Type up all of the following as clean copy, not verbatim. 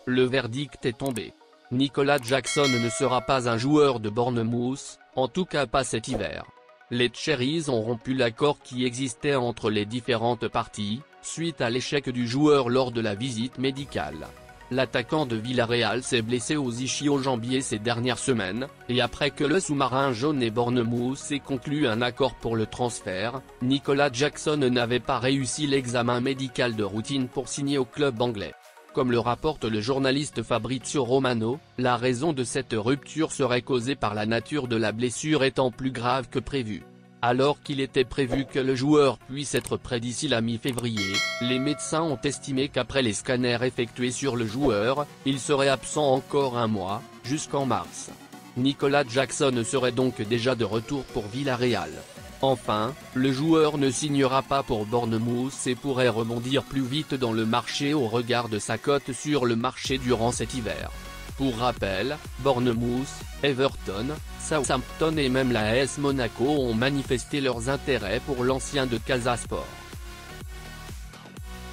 le verdict est tombé. Nicolas Jackson ne sera pas un joueur de Bournemouth, en tout cas pas cet hiver. Les Cherries ont rompu l'accord qui existait entre les différentes parties, suite à l'échec du joueur lors de la visite médicale. L'attaquant de Villarreal s'est blessé aux ischio-jambiers ces dernières semaines, et après que le sous-marin jaune et Bournemouth aient conclu un accord pour le transfert, Nicolas Jackson n'avait pas réussi l'examen médical de routine pour signer au club anglais. Comme le rapporte le journaliste Fabrizio Romano, la raison de cette rupture serait causée par la nature de la blessure étant plus grave que prévu. Alors qu'il était prévu que le joueur puisse être prêt d'ici la mi-février, les médecins ont estimé qu'après les scanners effectués sur le joueur, il serait absent encore un mois, jusqu'en mars. Nicolas Jackson serait donc déjà de retour pour Villarreal. Enfin, le joueur ne signera pas pour Bournemouth et pourrait rebondir plus vite dans le marché au regard de sa cote sur le marché durant cet hiver. Pour rappel, Bournemouth, Everton, Southampton et même la AS Monaco ont manifesté leurs intérêts pour l'ancien de Casa Sport.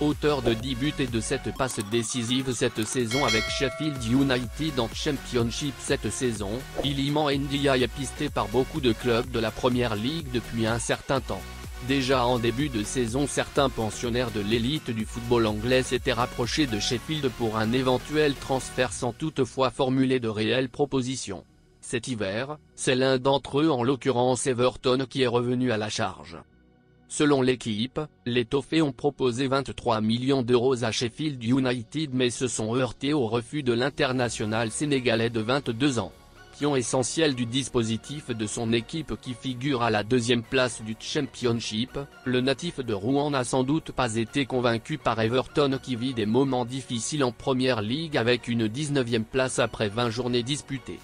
Auteur de 10 buts et de 7 passes décisives cette saison avec Sheffield United en Championship cette saison, Iliman Ndiaye est pisté par beaucoup de clubs de la Première Ligue depuis un certain temps. Déjà en début de saison, certains pensionnaires de l'élite du football anglais s'étaient rapprochés de Sheffield pour un éventuel transfert sans toutefois formuler de réelles propositions. Cet hiver, c'est l'un d'entre eux, en l'occurrence Everton, qui est revenu à la charge. Selon l'équipe, les Toffees ont proposé 23 millions d'euros à Sheffield United mais se sont heurtés au refus de l'international sénégalais de 22 ans. Pion essentiel du dispositif de son équipe qui figure à la deuxième place du Championship, le natif de Rouen n'a sans doute pas été convaincu par Everton qui vit des moments difficiles en Première Ligue avec une 19e place après 20 journées disputées.